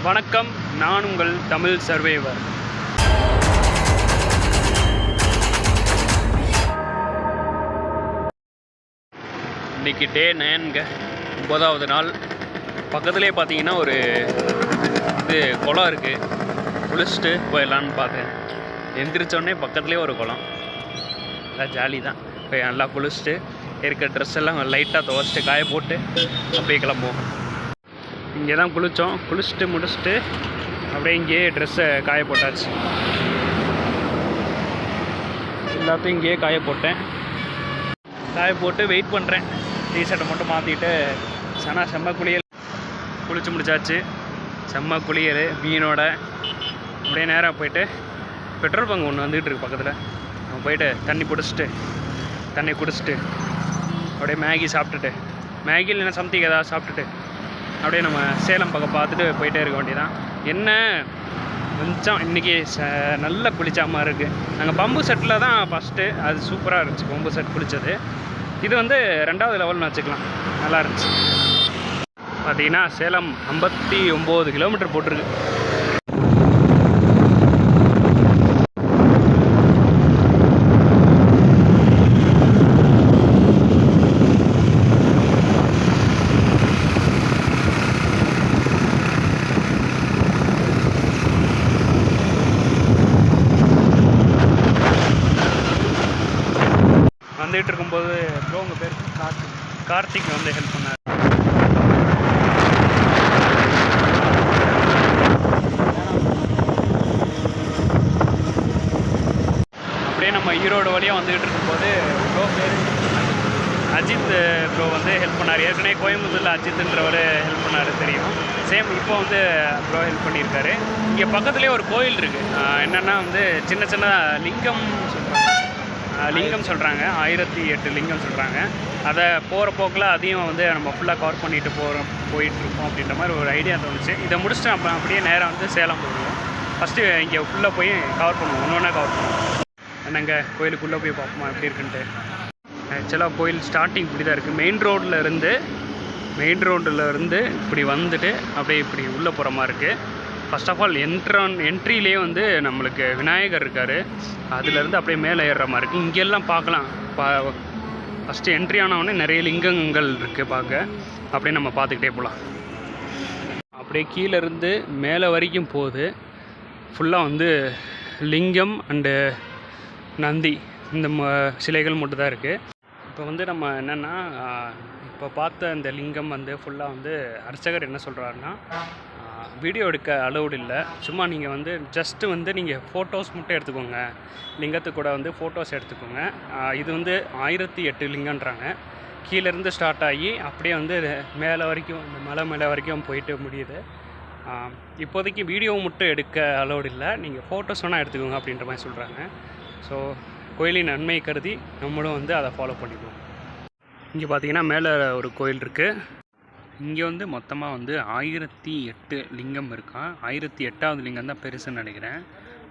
வணக்கம், நான் உங்கள் தமிழ் சர்வேவர். இன்றைக்கி டே 9ங்க, 9வது நாள். பக்கத்துலேயே பார்த்தீங்கன்னா ஒரு குளம் இருக்குது. குளிச்சுட்டு போயிடலான்னு பார்த்தேன். எந்திரிச்சோடனே பக்கத்துலேயே ஒரு குளம். எல்லாம் ஜாலி தான். போய் நல்லா குளிச்சுட்டு இருக்க ட்ரெஸ் எல்லாம் லைட்டாக துவச்சிட்டு காய போட்டு அப்படியே கிளம்புவோம். இங்கே தான் குளித்தோம். குளிச்சுட்டு முடிச்சுட்டு அப்படியே இங்கேயே ட்ரெஸ்ஸை காய போட்டாச்சு. எல்லாத்தையும் இங்கேயே காய போட்டேன். காய போட்டு வெயிட் பண்ணுறேன். டிஷர்ட்டை மட்டும் மாற்றிட்டு செம்ம குளியல். குளிச்சு முடிச்சாச்சு. செம்ம குளியல் மீனோட. அப்படியே நேராக போயிட்டு பெட்ரோல் பங்க் ஒன்று வந்துக்கிட்டு இருக்கு பக்கத்தில். நம்ம போயிட்டு தண்ணி குடிச்சிட்டு அப்படியே மேகி சாப்பிட்டுட்டு, மேகி இல்லைன்னா சம்திங் ஏதாவது சாப்பிட்டுட்டு அப்படியே நம்ம சேலம் பக்கம் பார்த்துட்டு போயிட்டே இருக்க வேண்டியதான். என்ன கொஞ்சம் இன்றைக்கி நல்ல குளிச்சாமல் இருக்குது. நாங்கள் பம்பு செட்டில் தான் ஃபஸ்ட்டு, அது சூப்பராக இருந்துச்சு. பம்பு செட் குளித்தது. இது 2வது லெவல்னு வச்சுக்கலாம். நல்லா இருந்துச்சு. பார்த்தீங்கன்னா சேலம் 59 கிலோமீட்டர் போட்டிருக்கு. வந்துகிட்டு இருக்கும்போது ப்ரோ உங்கள் பேர் கார்த்திக் ஹெல்ப் பண்ணார். அப்படியே நம்ம ஈரோடு வழியாக வந்துகிட்டு இருக்கும்போது ப்ரோ பேர் அஜித் ப்ரோ ஹெல்ப் பண்ணார். ஏற்கனவே கோயம்புத்தூரில் அஜித்ன்றவர் ஹெல்ப் பண்ணார், தெரியும். சேம் இப்போ ப்ரோ ஹெல்ப் பண்ணியிருக்காரு. இங்கே பக்கத்துலேயே ஒரு கோயில் இருக்குது. என்னென்னா சின்ன லிங்கம் சொல்கிறாங்க. 1008 லிங்கம் சொல்கிறாங்க. அதை போகிற போக்கில் அதையும் நம்ம ஃபுல்லாக கவர் பண்ணிட்டு போயிட்டுருக்கோம் அப்படின்ற மாதிரி ஒரு ஐடியா தோணுச்சு. இதை முடிச்சுட்டு அப்புறம் அப்படியே நேராக சேலம் போடுவோம். ஃபஸ்ட்டு இங்கே ஃபுல்லாக போய் கவர் பண்ணுவோம். ஒன்று கவர் பண்ணுவோம். என்னங்க கோயிலுக்குள்ளே போய் பார்ப்போமா எப்படி இருக்குன்ட்டு. ஆக்சுவலாக கோயில் ஸ்டார்டிங் இப்படி தான் இருக்குது. மெயின் ரோட்டில் இருந்து இப்படி வந்துட்டு அப்படியே இப்படி உள்ளே போகிற மாதிரி இருக்குது. ஃபர்ஸ்ட் ஆஃப் ஆல் என்ட்ரிலே நம்மளுக்கு விநாயகர் இருக்கார். அதுலேருந்து அப்படியே மேலே ஏறுற மாதிரி இருக்குது. இங்கெல்லாம் பார்க்கலாம். ஃபஸ்ட்டு என்ட்ரி ஆனவுடனே நிறைய லிங்கங்கள் இருக்குது பார்க்க. அப்படியே நம்ம பார்த்துக்கிட்டே போகலாம். அப்படியே கீழேருந்து மேலே வரைக்கும் போகுது. ஃபுல்லாக லிங்கம் அண்டு நந்தி இந்த சிலைகள் மட்டும் தான் இருக்குது. இப்போ நம்ம என்னென்னா, இப்போ பார்த்த இந்த லிங்கம் ஃபுல்லாக அர்ச்சகர் என்ன சொல்கிறாருன்னா, வீடியோ எடுக்க அலௌடு இல்லை. சும்மா நீங்கள் ஜஸ்ட்டு நீங்கள் ஃபோட்டோஸ் மட்டும் எடுத்துக்கோங்க. லிங்கத்துக்கு கூட ஃபோட்டோஸ் எடுத்துக்கோங்க. இது 1008 லிங்கன்றாங்க. கீழேருந்து ஸ்டார்ட் ஆகி அப்படியே மேலே வரைக்கும், இந்த மலை மேலே வரைக்கும் போயிட்டு முடியுது. இப்போதைக்கு வீடியோ மட்டும் எடுக்க அலௌடு இல்லை. நீங்கள் ஃபோட்டோஸ் வேணால் எடுத்துக்கோங்க அப்படின்ற மாதிரி சொல்கிறாங்க. ஸோ கோயிலின் நன்மை கருதி நம்மளும் அதை ஃபாலோ பண்ணிக்குவோம். இங்கே பார்த்தீங்கன்னா மேலே ஒரு கோயில் இருக்குது. இங்கே மொத்தமாக 1008 லிங்கம் இருக்கான். 1008வது லிங்கம் தான் பெருசுன்னு நினைக்கிறேன்.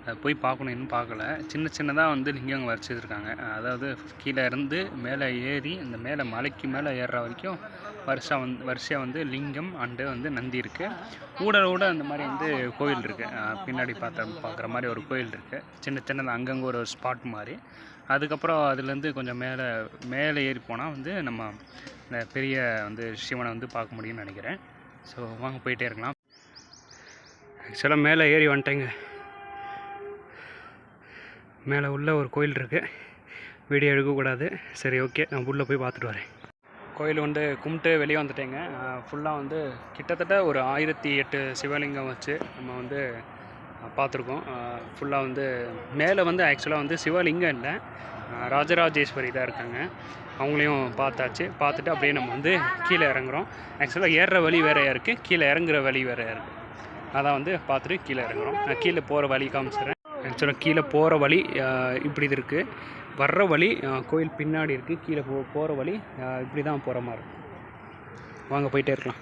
அதை போய் பார்க்கணும், இன்னும் பார்க்கல. சின்னதாக லிங்கங்கள் வச்சுருக்காங்க. அதாவது கீழே இருந்து மேலே ஏறி இந்த மேலே மலைக்கு மேலே ஏறுற வரைக்கும் வரிசையாக லிங்கம் அண்டு நந்தி இருக்குது. ஊட அந்த மாதிரி கோயில் இருக்குது. பின்னாடி பார்க்குற மாதிரி ஒரு கோயில் இருக்குது. சின்னதாக அங்கங்கே ஒரு ஸ்பாட் மாதிரி. அதுக்கப்புறம் அதுலேருந்து கொஞ்சம் மேலே ஏறி போனால் நம்ம இந்த பெரிய சிவனை பார்க்க முடியும்னு நினைக்கிறேன். ஸோ வாங்க போயிட்டே இருக்கலாம். ஆக்சுவலாக மேலே ஏறி வந்துட்டேங்க. மேலே உள்ள ஒரு கோயில் இருக்குது. வீடியோ எடுக்கக்கூடாது. சரி, ஓகே, நான் உள்ளே போய் பார்த்துட்டு வரேன். கோயில் கும்பிட்டு வெளியே வந்துட்டேங்க. ஃபுல்லாக கிட்டத்தட்ட ஒரு 1008 சிவலிங்கம் வச்சு நம்ம பார்த்துருக்கோம். ஃபுல்லாக மேலே ஆக்சுவலாக சிவலிங்கம் இல்லை, ராஜராஜேஸ்வரி தான் இருக்காங்க. அவங்களையும் பார்த்தாச்சு. பார்த்துட்டு அப்படியே நம்ம கீழே இறங்குறோம். ஆக்சுவலாக ஏறுற வழி வேறையாக இருக்குது, கீழே இறங்குற வழி வேறையாக இருக்குது. அதான் பார்த்துட்டு கீழே இறங்குறோம். நான் கீழே போகிற வழி காமிச்சிடுறேன். ஆக்சுவலாக கீழே போகிற வழி இப்படி இது இருக்குது. வர்ற வழி கோயில் பின்னாடி இருக்குது. கீழே போகிற வழி இப்படி தான் போகிற மாதிரி இருக்கும். வாங்க போயிட்டே இருக்கலாம்.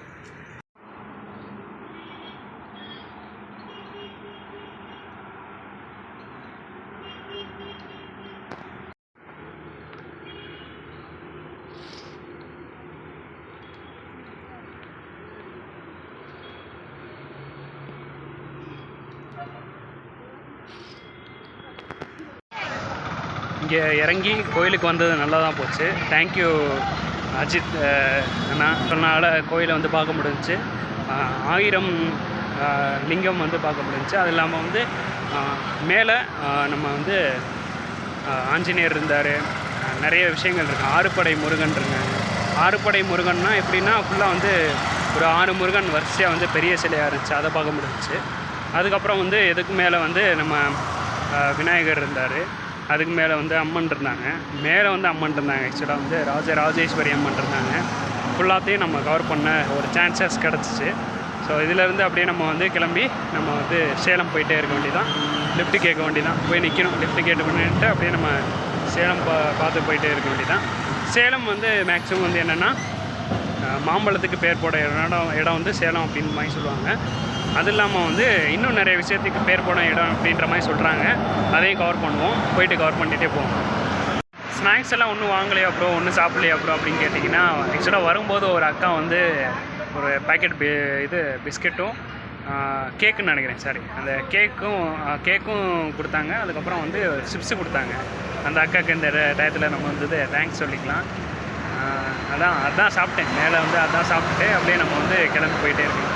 இங்கே இறங்கி கோயிலுக்கு வந்தது நல்லா தான் போச்சு. தேங்க்யூ அஜித் அண்ணா சொன்னால கோயிலை வந்து பார்க்க முடிஞ்சிச்சு. 1000 லிங்கம் வந்து பார்க்க முடிஞ்சிச்சு. அது இல்லாமல் வந்து மேலே நம்ம வந்து ஆஞ்சநேயர் இருந்தார். நிறைய விஷயங்கள் இருக்குது. ஆறுபடை முருகன் இருக்காங்க. ஆறுபடை முருகன்னா எப்படின்னா ஃபுல்லாக வந்து ஒரு 6 முருகன் வரிசையாக வந்து பெரிய சிலையாக இருந்துச்சு. அதை பார்க்க முடிஞ்சிச்சு. அதுக்கப்புறம் வந்து இதுக்கு மேலே வந்து நம்ம விநாயகர் இருந்தார். அதுக்கு மேலே வந்து அம்மன் இருந்தாங்க. மேலே வந்து அம்மன் இருந்தாங்க. ஆக்சுவலாக வந்து ராஜேஸ்வரி அம்மன் இருந்தாங்க. ஃபுல்லாத்தையும் நம்ம கவர் பண்ண ஒரு சான்சஸ் கிடச்சிச்சு. ஸோ இதிலேருந்து அப்படியே நம்ம வந்து கிளம்பி நம்ம வந்து சேலம் போயிட்டே இருக்க வேண்டியதான். லிஃப்ட்டு கேட்க வேண்டியதான். போய் நிற்கணும். லிஃப்ட்டு கேட்டு பண்ணிட்டு அப்படியே நம்ம சேலம் பார்த்து போயிட்டே இருக்க வேண்டியதான். சேலம் வந்து மேக்ஸிமம் வந்து என்னென்னா மாம்பழத்துக்கு பேர் போட இடம் வந்து சேலம் அப்படின்னு மாதிரி சொல்லுவாங்க. அது இல்லாமல் வந்து இன்னும் நிறைய விஷயத்துக்கு பேர் போன இடம் அப்படின்ற மாதிரி சொல்கிறாங்க. அதையும் கவர் பண்ணுவோம். போயிட்டு கவர் பண்ணிகிட்டே போவோம். ஸ்நாக்ஸ் எல்லாம் ஒன்றும் வாங்கலையா ப்ரோ, ஒன்றும் சாப்பிட்லையா ப்ரோ அப்படின்னு கேட்டிங்கன்னா, ஆக்சுவலாக வரும்போது ஒரு அக்கா வந்து ஒரு பேக்கெட் பிஸ்கெட்டும் கேக்குன்னு நினைக்கிறேன், சாரி, அந்த கேக்கும் கொடுத்தாங்க. அதுக்கப்புறம் வந்து சிப்ஸு கொடுத்தாங்க. அந்த அக்காவுக்கு இந்த டயத்தில் நம்ம வந்து தேங்க்ஸ் சொல்லிக்கலாம். அதான் சாப்பிட்டேன். மேலே வந்து அதான் சாப்பிட்டுட்டு அப்படியே நம்ம வந்து கிளம்பி போயிட்டே இருக்கோம்.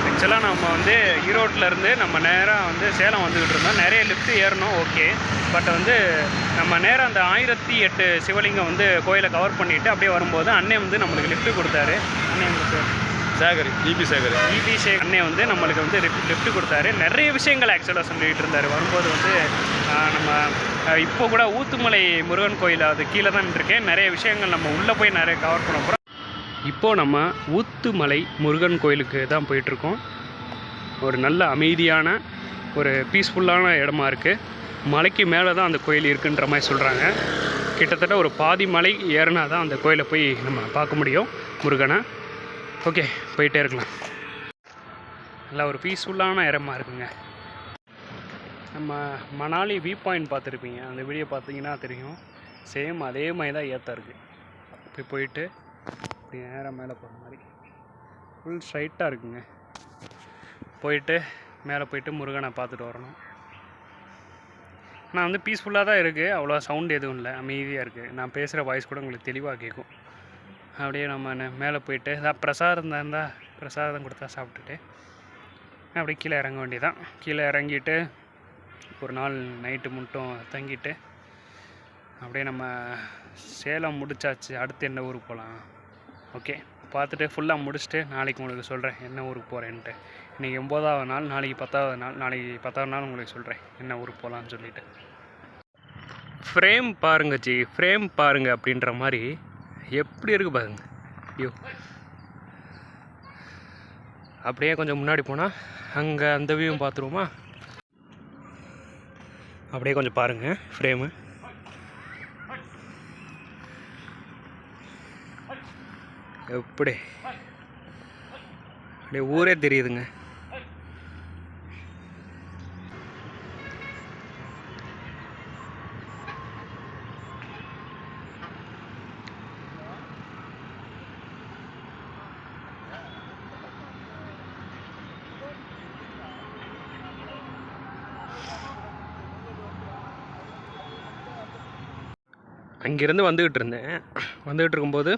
ஆக்சுவலாக நம்ம வந்து ஈரோட்டிலேருந்து நம்ம நேராக வந்து சேலம் வந்துக்கிட்டு இருந்தோம். நிறைய லிஃப்ட் ஏறணும், ஓகே. பட் வந்து நம்ம நேராக அந்த 1008 சிவலிங்கம் வந்து கோயிலை கவர் பண்ணிவிட்டு அப்படியே வரும்போது அண்ணன் வந்து நம்மளுக்கு லிஃப்ட்டு கொடுத்தாரு. அண்ணன் வந்து சேகர் இபி சேகர் அண்ணே வந்து நம்மளுக்கு வந்து லிஃப்ட் கொடுத்தாரு. நிறைய விஷயங்கள் ஆக்சுவலாக சொல்லிகிட்டு இருந்தார். வரும்போது வந்து நம்ம இப்போ கூட ஊத்துமலை முருகன் கோயில் அது கீழே தான் இருக்கேன். நிறைய விஷயங்கள் நம்ம உள்ளே போய் நிறைய கவர் பண்ண போகிறோம். இப்போது நம்ம ஊத்துமலை முருகன் கோயிலுக்கு தான் போயிட்டுருக்கோம். ஒரு நல்ல அமைதியான ஒரு பீஸ்ஃபுல்லான இடமா இருக்குது. மலைக்கு மேலே தான் அந்த கோயில் இருக்குன்ற மாதிரி சொல்கிறாங்க. கிட்டத்தட்ட ஒரு பாதி மலை ஏறினா தான் அந்த கோயிலை போய் நம்ம பார்க்க முடியும் முருகனை. ஓகே, போயிட்டே இருக்கலாம். நல்லா ஒரு பீஸ்ஃபுல்லான இடமா இருக்குங்க. நம்ம மணாலி வியூ பாயிண்ட் பார்த்துருப்பீங்க, அந்த வீடியோ பார்த்தீங்கன்னா தெரியும். சேம் அதே மாதிரி தான் ஏற்ற இருக்குது. இப்போ போயிட்டு இப்படி நேராக மேலே போகிற மாதிரி ஃபுல் ஸ்ட்ரைட்டாக இருக்குங்க. போயிட்டு மேலே போயிட்டு முருகனை பார்த்துட்டு வரணும். ஆனால் வந்து பீஸ்ஃபுல்லாக தான் இருக்குது. அவ்வளோ சவுண்ட் எதுவும் இல்லை, அமைதியாக இருக்குது. நான் பேசுகிற வாய்ஸ் கூட உங்களுக்கு தெளிவாக கேட்கும். அப்படியே நம்ம மேலே போயிட்டு பிரசாதம் இருந்தால் பிரசாதம் கொடுத்தா சாப்பிட்டுட்டு அப்படியே கீழே இறங்க வேண்டியதான். கீழே இறங்கிட்டு ஒரு நாள் நைட்டு மட்டும் தங்கிட்டு அப்படியே நம்ம சேலம் முடிச்சாச்சு. அடுத்து என்ன ஊருக்கு போகலாம்? ஓகே, பார்த்துட்டு ஃபுல்லாக முடிச்சுட்டு நாளைக்கு உங்களுக்கு சொல்கிறேன் என்ன ஊருக்கு போகிறேன்ட்டு. இன்றைக்கி 9வது நாள், நாளைக்கு 10வது நாள். நாளைக்கு 10வது நாள் உங்களுக்கு சொல்கிறேன் என்ன ஊருக்கு போகலான்னு சொல்லிவிட்டு. ஃப்ரேம் பாருங்க ஜி, ஃப்ரேம் பாருங்க அப்படின்ற மாதிரி எப்படி இருக்குது பாருங்க. ஐயோ, அப்படியே கொஞ்சம் முன்னாடி போனால் அங்கே அந்த வியூவும் பார்த்துருவோமா? அப்படியே கொஞ்சம் பாருங்கள் ஃப்ரேமு. எப்படி அப்படியே ஊரே தெரியுதுங்க. அங்கேருந்து வந்துக்கிட்டு இருக்கும்போது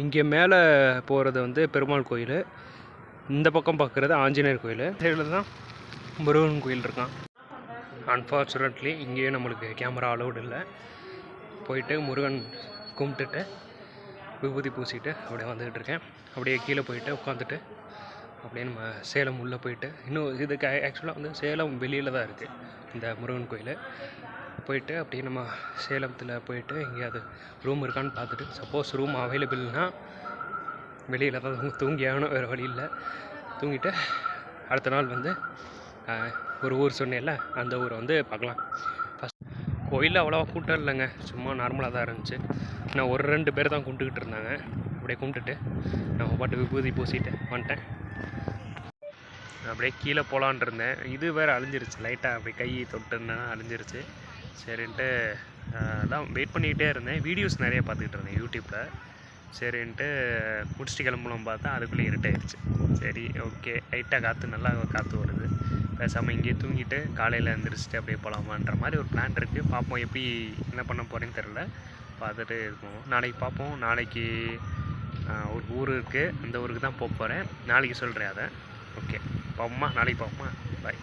இங்கே மேலே போகிறது வந்து பெருமாள் கோயில், இந்த பக்கம் பார்க்குறது ஆஞ்சநேயர் கோயில், சைடில் தான் முருகன் கோயில் இருக்கான். அன்ஃபார்ச்சுனேட்லி இங்கேயும் நம்மளுக்கு கேமரா அலௌடு இல்லை. போயிட்டு முருகன் கும்பிட்டுட்டு விபூதி பூசிட்டு அப்படியே வந்துக்கிட்டு இருக்கேன். அப்படியே கீழே போயிட்டு உட்காந்துட்டு அப்படியே நம்ம சேலம் உள்ளே போயிட்டு, இன்னும் இதுக்கு ஆக்சுவலாக வந்து சேலம் வெளியில் தான் இருக்குது இந்த முருகன் கோயில். போயிட்டு அப்படியே நம்ம சேலத்தில் போயிட்டு எங்கேயாவது ரூம் இருக்கான்னு பார்த்துட்டு, சப்போஸ் ரூம் அவைலபிள்னால் வெளியில் தான் தூங்கி ஆகணும், வேறு வழி இல்லை. தூங்கிட்டு அடுத்த நாள் வந்து ஒரு ஊர் சொன்னேன்ல, அந்த ஊரை வந்து பார்க்கலாம். ஃபஸ்ட் கோயிலில் அவ்வளோவா கூட்டம் இல்லைங்க, சும்மா நார்மலாக தான் இருந்துச்சு. நான் 1-2 பேர் தான் கும்பிட்டுக்கிட்டு இருந்தாங்க. அப்படியே கும்பிட்டுட்டு நம்ம பாட்டு விபூதி பூசிட்டு வந்துட்டேன். அப்படியே கீழே போகலான் இருந்தேன். இது வேறு அழிஞ்சிருச்சு லைட்டாக, அப்படியே கை தொட்டுன்னா அழிஞ்சிருச்சு. சரின்ட்டு அதான் வெயிட் பண்ணிக்கிட்டே இருந்தேன். வீடியோஸ் நிறைய பார்த்துக்கிட்டு இருந்தேன் யூடியூப்பில். சரின்ட்டு முடிச்சுட்டு கிளம்பணும் பார்த்தா அதுக்குள்ளே இருட்டாயிடுச்சு. சரி ஓகே, லைட்டாக காற்று நல்லா காற்று வருது, பேசாமல் இங்கேயே தூங்கிட்டு காலையில் எழுந்திரிச்சிட்டு அப்படியே போகலாமான்ற மாதிரி ஒரு பிளான் இருக்குது. பார்ப்போம் எப்படி என்ன பண்ண போகிறேன்னு தெரில, பார்த்துட்டு இருக்கோம். நாளைக்கு பார்ப்போம். நாளைக்கு ஒரு ஊர் இருக்குது, அந்த ஊருக்கு தான் போக போகிறேன். நாளைக்கு சொல்கிறேன் அதை. ஓகே, பார்ப்போமா, நாளைக்கு பார்ப்போமா. பாய்.